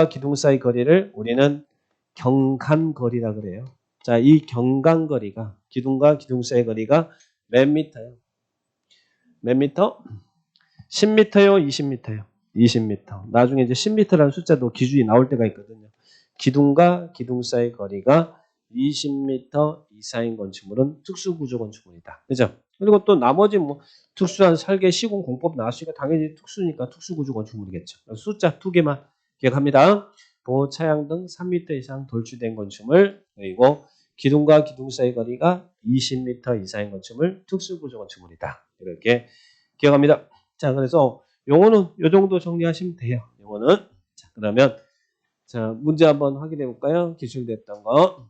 기둥 사이 거리를 우리는 경간거리라 그래요. 자, 이 경간거리가 기둥과 기둥 사이 거리가 몇 미터요? 몇 미터? 10m요, 20m요? 20m. 나중에 이제 10m라는 숫자도 기준이 나올 때가 있거든요. 기둥과 기둥 사이 거리가 20m 이상인 건축물은 특수구조 건축물이다. 그죠? 그리고 또 나머지 뭐 특수한 설계 시공 공법 나왔으니까 당연히 특수니까 특수구조 건축물이겠죠. 숫자 2개만 기억합니다. 보호 차양 등 3m 이상 돌출된 건축물 그리고 기둥과 기둥 사이 거리가 20m 이상인 건축물 특수구조 건축물이다. 이렇게 기억합니다. 자, 그래서 용어는 이 정도 정리하시면 돼요. 용어는. 자, 그러면 자, 문제 한번 확인해 볼까요? 기출됐던 거.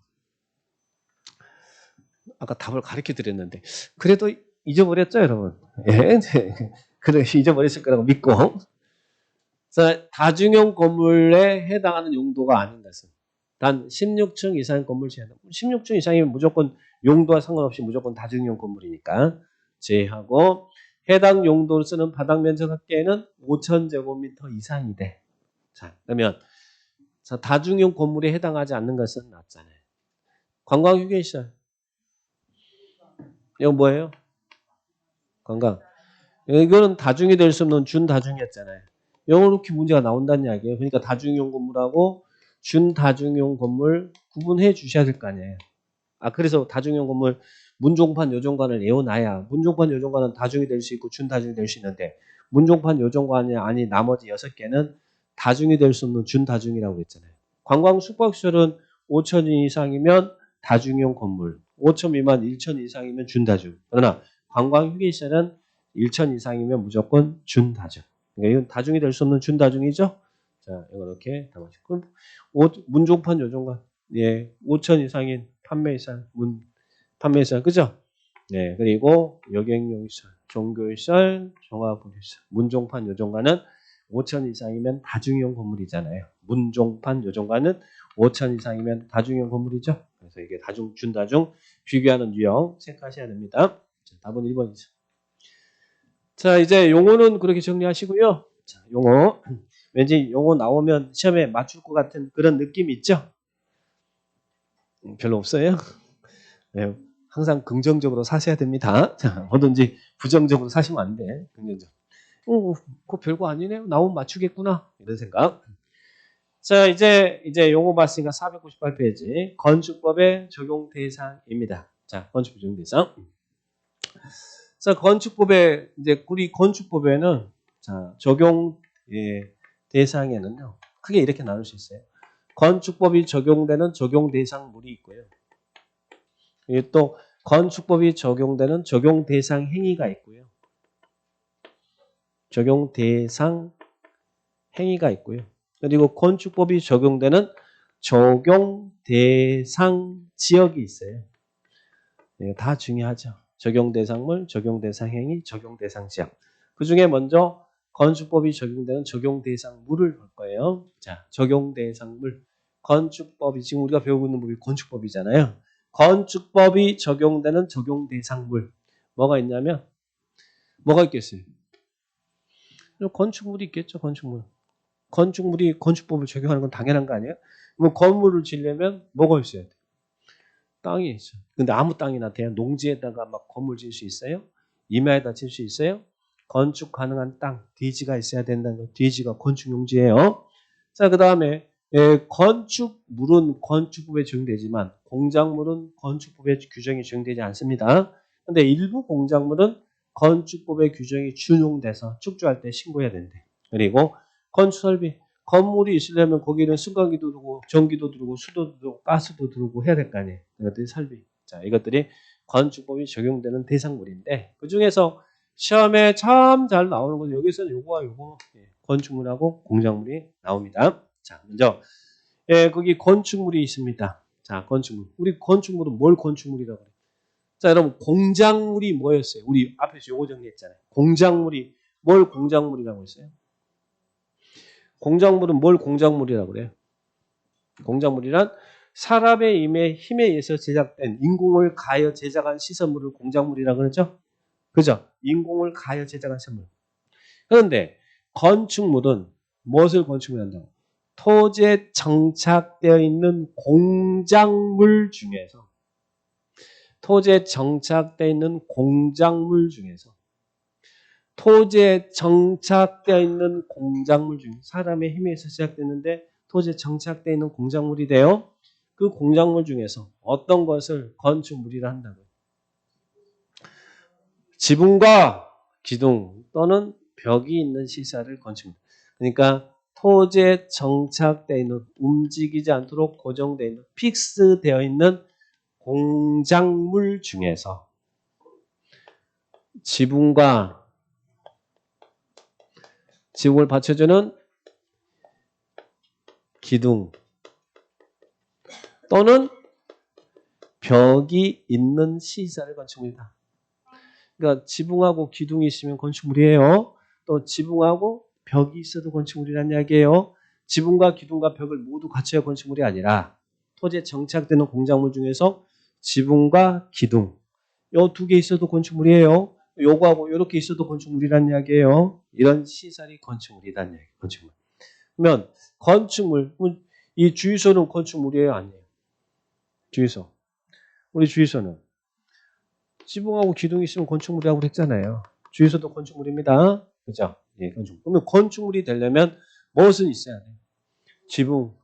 아까 답을 가르쳐 드렸는데 그래도 잊어버렸죠, 여러분? 예, 그래 잊어버렸을 거라고 믿고. 자, 다중용 건물에 해당하는 용도가 아닌 것은 단 16층 이상의 건물 제한. 16층 이상이면 무조건 용도와 상관없이 무조건 다중용 건물이니까. 제외하고 해당 용도로 쓰는 바닥 면적 합계는 5,000제곱미터 이상이 돼. 자, 그러면 자, 다중용 건물에 해당하지 않는 것은 맞잖아요. 관광휴게시설. 이거 뭐예요? 관광. 이거는 다중이 될 수 없는 준다중이었잖아요. 이렇게 문제가 나온다는 이야기예요. 그러니까 다중용 건물하고 준다중용 건물 구분해 주셔야 될 거 아니에요. 그래서 다중용 건물 문종판 요정관을 외워놔야 문종판 요정관은 다중이 될 수 있고 준다중이 될 수 있는데 문종판 요정관이 아닌 나머지 6개는 다중이 될 수 없는 준다중이라고 했잖아요. 관광 숙박시설은 5천 이상이면 다중용 건물, 5천 미만 1천 이상이면 준다중. 그러나 관광 휴게시설은 1천 이상이면 무조건 준다중. 그러니까 이건 다중이 될 수 없는 준다중이죠. 자, 이거 이렇게 담아주고. 문종판 요정관, 예, 5천 이상인 판매시설, 판매시설, 그죠? 네, 그리고 여객용시설, 종교시설, 종합시설, 문종판 요정관은 5천 이상이면 다중용 건물이잖아요. 문종판 요정관은 5천 이상이면 다중용 건물이죠. 그래서 이게 다중, 준다중 비교하는 유형 체크하셔야 됩니다. 자, 답은 1번이죠. 자, 이제 용어는 그렇게 정리하시고요. 자, 용어. 왠지 용어 나오면 시험에 맞출 것 같은 그런 느낌이 있죠? 별로 없어요? 네, 항상 긍정적으로 사셔야 됩니다. 자, 뭐든지 부정적으로 사시면 안 돼. 긍정적. 그거 별거 아니네요. 나오면 맞추겠구나. 이런 생각. 자, 이제 용어 봤으니까 498페이지. 건축법의 적용 대상입니다. 자, 건축법 적용 대상. 자, 건축법에, 우리 건축법에는, 자, 적용, 대상에는요, 크게 이렇게 나눌 수 있어요. 건축법이 적용되는 적용 대상물이 있고요. 또, 건축법이 적용되는 적용 대상 행위가 있고요. 적용 대상 행위가 있고요. 그리고 건축법이 적용되는 적용 대상 지역이 있어요. 다 중요하죠. 적용 대상물, 적용 대상 행위, 적용 대상 지역. 그 중에 먼저 건축법이 적용되는 적용 대상물을 볼 거예요. 자, 적용 대상물. 건축법이 지금 우리가 배우고 있는 법이 건축법이잖아요. 건축법이 적용되는 적용 대상물. 뭐가 있냐면 뭐가 있겠어요? 건축물이 있겠죠. 건축물. 건축물이 건축법을 적용하는 건 당연한 거 아니에요? 뭐 건물을 지려면 뭐가 있어야 돼? 땅이 있어요. 근데 아무 땅이나 돼요. 농지에다가 막 건물 지을 수 있어요? 임야에다 지을 수 있어요? 건축 가능한 땅, 대지가 있어야 된다는 거. 대지가 건축 용지예요. 자, 그 다음에 건축물은 건축법에 적용되지만 공작물은 건축법에 규정이 적용되지 않습니다. 근데 일부 공작물은 건축법의 규정이 준용돼서 축조할 때 신고해야 된대. 그리고 건축설비, 건물이 있으려면 거기는 승강기도 들고 전기도 들고 수도도 들고 가스도 들고 해야 될 거 아니에요. 이것들이 설비. 자, 이것들이 건축법이 적용되는 대상물인데 그 중에서 시험에 참 잘 나오는 건 여기서는 요거와 요거 건축물하고 공작물이 나옵니다. 자, 먼저 거기 건축물이 있습니다. 자, 건축물. 우리 건축물은 뭘 건축물이라고 그래요? 자, 여러분 공작물이 뭐였어요? 우리 앞에서 요거 정리했잖아요. 공작물이 뭘 공작물이라고 했어요? 공작물은 뭘 공작물이라고 그래요? 공작물이란 사람의 힘에 의해서 제작된 인공을 가하여 제작한 시설물을 공작물이라고 그러죠? 그죠? 인공을 가하여 제작한 시설물. 그런데 건축물은 무엇을 건축물한다고? 토지에 정착되어 있는 공작물 중에서 토지에 정착되어 있는 공작물 중에서 토지에 정착되어 있는 공작물 중 사람의 힘에 의해서 시작됐는데 토지에 정착되어 있는 공작물이 돼요. 그 공작물 중에서 어떤 것을 건축물이라 한다고요? 지붕과 기둥 또는 벽이 있는 시설을 건축물. 그러니까 토지에 정착되어 있는 움직이지 않도록 고정되어 있는 픽스되어 있는 공작물 중에서 지붕을 받쳐주는 기둥 또는 벽이 있는 시설을 건축물이다. 그러니까 지붕하고 기둥이 있으면 건축물이에요. 또 지붕하고 벽이 있어도 건축물이라는 이야기예요. 지붕과 기둥과 벽을 모두 갖춰야 건축물이 아니라 토지에 정착되는 공작물 중에서 지붕과 기둥 이 두 개 있어도 건축물이에요. 요거하고 이렇게 있어도 건축물이란 이야기예요. 이런 시설이 건축물이란 이야기예요. 건축물. 그러면 건축물, 이 주유소는 건축물이에요, 아니에요? 주유소. 우리 주유소는 지붕하고 기둥이 있으면 건축물이라고 그랬잖아요. 주유소도 건축물입니다. 그죠? 예, 건축물. 그러면 건축물이 되려면 무엇은 있어야 돼요? 지붕,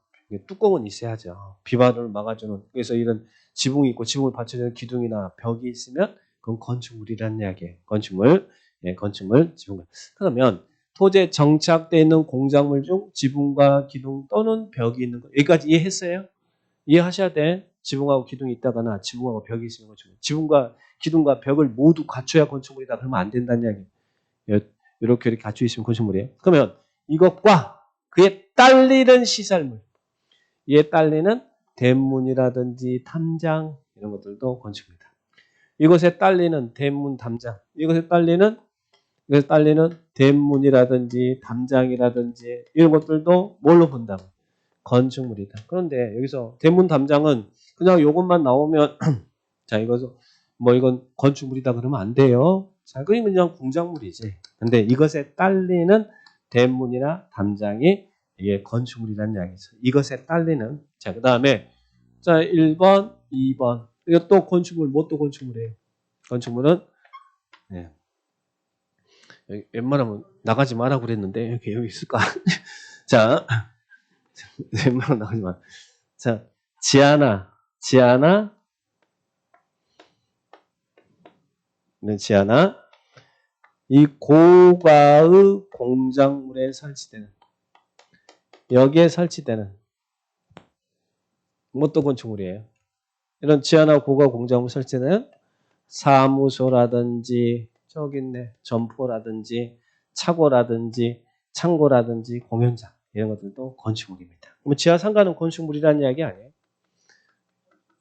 뚜껑은 있어야죠. 비바람을 막아주는. 그래서 이런 지붕이 있고 지붕을 받쳐주는 기둥이나 벽이 있으면 그건 건축물이라는 이야기예요. 건축물, 예, 건축물, 지붕. 그러면 토지에 정착되어 있는 공작물 중 지붕과 기둥 또는 벽이 있는 것. 여기까지 이해했어요? 이해하셔야 돼. 지붕하고 기둥이 있다거나 지붕하고 벽이 있으면 건축물. 지붕과 기둥과 벽을 모두 갖춰야 건축물이다. 그러면 안 된다는 이야기예요. 이렇게 갖춰 있으면 건축물이에요. 그러면 이것과 그에 딸리는 시설물, 이에 딸리는 대문이라든지 담장 이런 것들도 건축물이다. 이것에 딸리는 대문, 담장, 이것에 딸리는 대문이라든지 담장이라든지 이런 것들도 뭘로 본다고? 건축물이다. 그런데 여기서 대문, 담장은 그냥 이것만 나오면 자 이것은 뭐 이건 건축물이다 그러면 안 돼요. 자 그냥 공작물이지. 근데 이것에 딸리는 대문이나 담장이 이게 건축물이라는 이야기죠. 이것에 딸리는 자 그다음에 자 1번, 2번 이거 또 건축물 뭐 또 건축물이에요. 건축물은 네. 웬만하면 나가지 마라 그랬는데 여기 있을까? 자 웬만하면 나가지 마. 자 지하나 네, 지하나 이 고가의 공작물에 설치되는 여기에 설치되는 뭣도 건축물이에요. 이런 지하나 고가 공작물 설치되는 사무소라든지 저기 있네 점포라든지 차고라든지 창고라든지 공연장 이런 것들도 건축물입니다. 그럼 지하 상가는 건축물이라는 이야기 아니에요?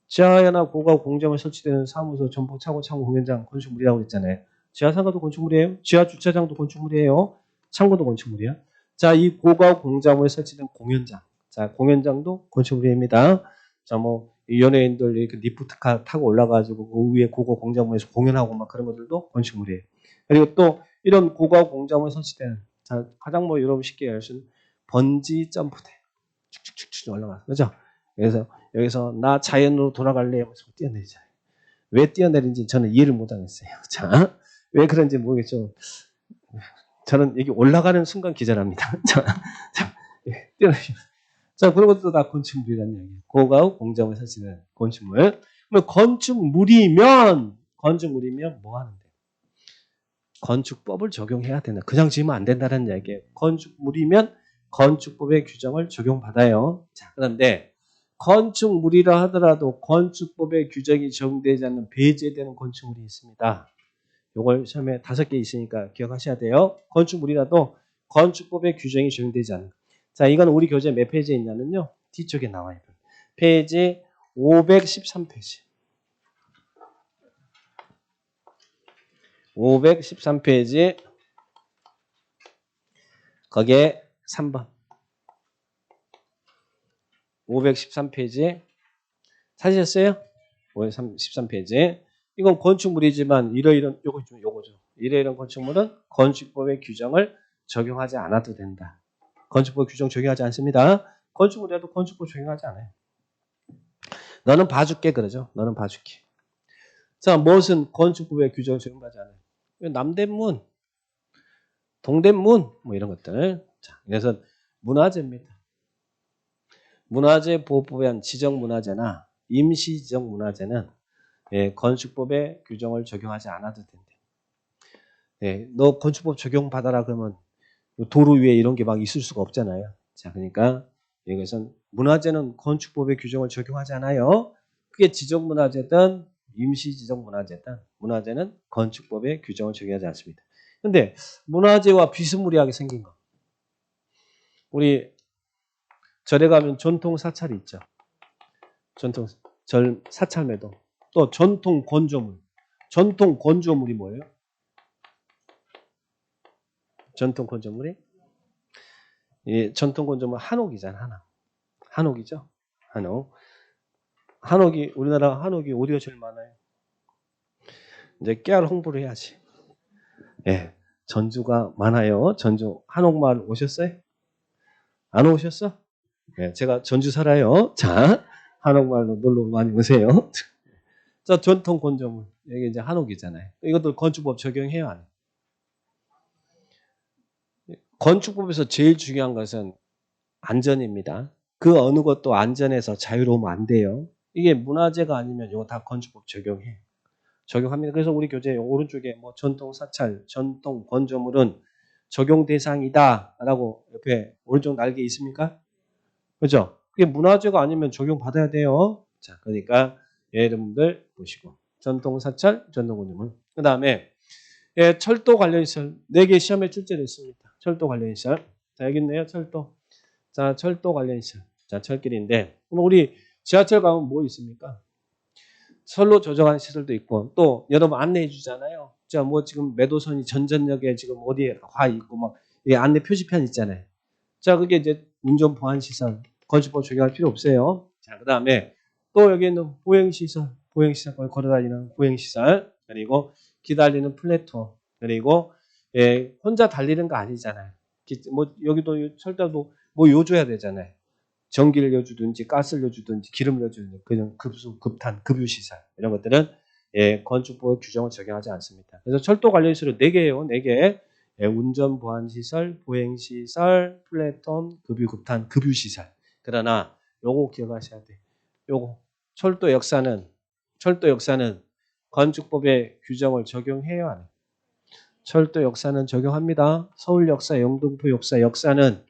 지하나 고가 공장을 설치되는 사무소, 점포, 차고, 창고, 공연장 건축물이라고 했잖아요. 지하 상가도 건축물이에요. 지하 주차장도 건축물이에요. 창고도 건축물이야. 자, 이 고가 공장을 설치된 공연장. 자, 공연장도 건축물입니다. 자, 뭐 연예인들 이렇게 리프트카 타고 올라가지고 그 위에 고가 공장에서 공연하고 막 그런 것들도 건축물이에요. 그리고 또 이런 고가 공장을 설치되는 자, 가장 뭐 여러분 쉽게 알 수 있는 번지 점프대. 축축축축 올라가. 그죠? 그래서 여기서 나 자연으로 돌아갈래 하면서 뛰어내리잖아요. 왜 뛰어내린지 저는 이해를 못하겠어요. 자, 왜 그런지 모르겠죠. 저는 여기 올라가는 순간 기절합니다. 자, 뛰어내리죠. 자, 그런 것도 다 건축물이라는 얘기예요. 고가의 공장을 설치는 건축물. 그럼 건축물이면 뭐 하는데? 건축법을 적용해야 된다. 그냥 지으면 안 된다는 얘기예요. 건축물이면 건축법의 규정을 적용받아요. 자, 그런데 건축물이라 하더라도 건축법의 규정이 적용되지 않는 배제되는 건축물이 있습니다. 이걸 시험에 5개 있으니까 기억하셔야 돼요. 건축물이라도 건축법의 규정이 적용되지 않는. 자, 이건 우리 교재 몇 페이지에 있냐면요. 뒤쪽에 나와요. 페이지 513페이지. 513페이지 거기에 3번 513페이지 찾으셨어요? 513페이지 이건 건축물이지만 이러이런 요거죠. 이러이런 건축물은 건축법의 규정을 적용하지 않아도 된다. 건축법 규정 적용하지 않습니다. 건축물이라도 건축법 적용하지 않아요. 너는 봐줄게 그러죠. 너는 봐줄게. 자, 무엇은 건축법의 규정을 적용하지 않아요? 남대문, 동대문 뭐 이런 것들. 자, 그래서 문화재입니다. 문화재 보호법에 한 지정문화재나 임시지정문화재는 예, 건축법의 규정을 적용하지 않아도 된대. 예, 너 건축법 적용받아라 그러면 도로 위에 이런 게 막 있을 수가 없잖아요. 자, 그러니까 여기서는 문화재는 건축법의 규정을 적용하지 않아요. 그게 지정문화재든 임시지정문화재든 문화재는 건축법의 규정을 적용하지 않습니다. 그런데 문화재와 비스무리하게 생긴 거. 우리 절에 가면 전통 사찰이 있죠. 전통 절 사찰매도. 또 전통 건조물. 전통 건조물이 뭐예요? 전통 건조물이? 이 전통 건조물 한옥이잖아, 한옥. 한옥이죠? 한옥. 한옥이 우리나라 한옥이 어디가 제일 많아요? 이제 깨알 홍보를 해야지. 예, 전주가 많아요. 전주 한옥마을 오셨어요? 안 오셨어? 예, 제가 전주 살아요. 자, 한옥마을로 놀러 많이 오세요. 자, 전통 건조물. 여기 이제 한옥이잖아요. 이것도 건축법 적용해요, 안 해요? 건축법에서 제일 중요한 것은 안전입니다. 그 어느 것도 안전에서 자유로우면 안 돼요. 이게 문화재가 아니면 이거 다 건축법 적용해. 적용합니다. 그래서 우리 교재 오른쪽에 뭐 전통 사찰, 전통 건조물은 적용 대상이다라고 옆에 오른쪽 날개 있습니까? 그죠? 그게 문화재가 아니면 적용받아야 돼요. 자, 그러니까 여러분들 보시고 전통 사찰, 전통 건조물. 그 다음에 철도 관련 시설 4개 시험에 출제됐습니다. 철도 관련 시설. 자, 여기 있네요. 철도. 자, 철도 관련 시설. 자, 철길인데 그럼 우리 지하철 가면 뭐 있습니까? 선로 조정하는 시설도 있고 또 여러분 안내해 주잖아요. 자, 뭐 지금 매도선이 전전역에 지금 어디에 와 있고 막 안내 표지판 있잖아요. 자, 그게 이제 운전 보안 시설 건축법 적용할 필요 없어요. 자, 그다음에 또 여기 있는 보행 시설, 걸어다니는 보행 시설 그리고 기다리는 플랫폼 그리고 혼자 달리는 거 아니잖아요. 뭐 여기도 철도도 뭐 요줘야 되잖아요. 전기를 넣어주든지 가스를 넣어주든지 기름을 넣어주든지 그냥 급수, 급탄, 급유시설 이런 것들은 건축법 규정을 적용하지 않습니다. 그래서 철도 관련 시설은 4개예요. 4개. 운전보안시설, 보행시설, 플랫폼, 급유, 급탄, 급유시설. 그러나 요거 기억하셔야 돼. 요거 철도 역사는 건축법의 규정을 적용해요, 안 해요? 철도 역사는 적용합니다. 서울 역사, 영등포 역사는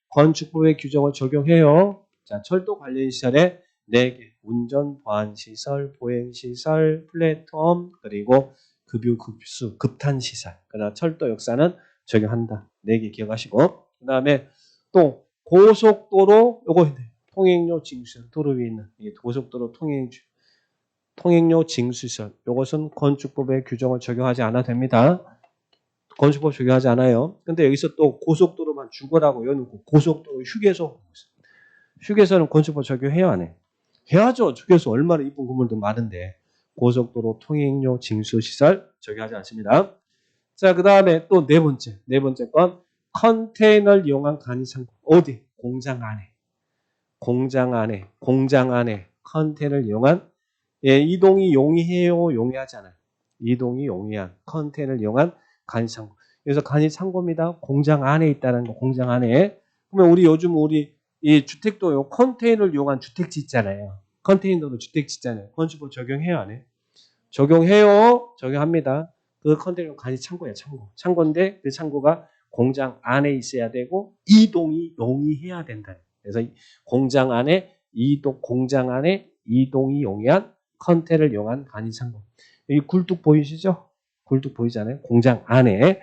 건축법의 규정을 적용해요. 자, 철도 관련 시설에 4개. 운전, 보안 시설, 보행 시설, 플랫폼, 그리고 급유, 급수, 급탄 시설. 그러나 철도 역사는 적용한다. 4개 기억하시고. 그다음에 또 고속도로 요거 통행료 징수 도로 위에 있는 이 고속도로 통행료 징수시설. 이것은 건축법의 규정을 적용하지 않아도 됩니다. 건축법 적용하지 않아요. 근데 여기서 또 고속도로만 주거라고 여놓고 고속도로 휴게소는 건축법 적용해요, 안 해요? 해야죠. 휴게소 얼마나 이쁜 건물도 많은데 고속도로 통행료 징수시설 적용하지 않습니다. 자, 그 다음에 또 네 번째 건 컨테이너를 이용한 간이상품. 어디? 공장 안에 컨테이너를 이용한 이동이 용이해요, 용이하지 않아요? 이동이 용이한 컨테이너를 이용한 간이상고. 그래서 간이상고입니다. 공장 안에 있다는 거, 공장 안에. 그러면 우리 요즘 이 주택도요, 컨테이너를 이용한 주택 짓잖아요. 컨테이너로 주택 짓잖아요. 건축법 적용해요, 안 해요? 적용해요. 적용합니다. 그 컨테이너 간이창고예요, 창고. 창고인데 그 창고가 공장 안에 있어야 되고 이동이 용이해야 된다. 그래서 공장 안에 이동이 용이한 컨테이너를 이용한 간이창고. 이 굴뚝 보이시죠? 굴뚝 보이잖아요. 공장 안에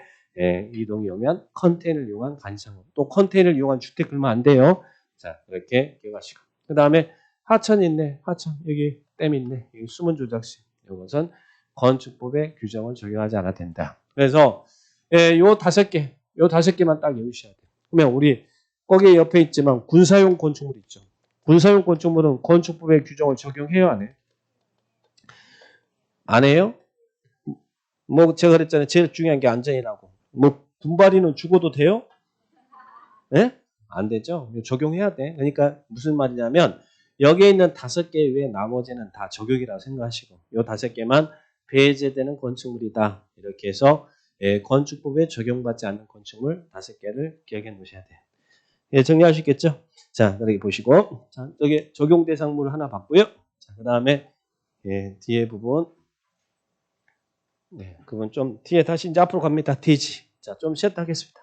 이동이 오면 컨테이너를 이용한 간이창고. 또 컨테이너를 이용한 주택 그러면 안 돼요. 자, 이렇게 기억하시고. 그 다음에 하천 있네. 하천. 여기 댐 있네. 여기 수문 조작실. 이것은 건축법의 규정을 적용하지 않아도 된다. 그래서 요 5개만 딱 외우셔야 돼요. 그러면 우리 거기 옆에 있지만 군사용 건축물 있죠. 군사용 건축물은 건축법의 규정을 적용해요, 안 해요? 안 해요? 뭐 제가 그랬잖아요. 제일 중요한 게 안전이라고. 뭐 군발이는 죽어도 돼요? 예? 안 되죠. 적용해야 돼. 그러니까 무슨 말이냐면 여기에 있는 5개 외에 나머지는 다 적용이라고 생각하시고 요 5개만 배제되는 건축물이다. 이렇게 해서 건축법에 적용받지 않는 건축물 5개를 기억해 놓으셔야 돼요. 예, 정리하시겠죠? 자, 여기 보시고 자, 여기 적용 대상물 하나 봤고요. 자, 그 다음에 뒤에 부분 그건 좀 뒤에 다시 이제 앞으로 갑니다. 뒤지. 자, 좀 쉬었다 하겠습니다.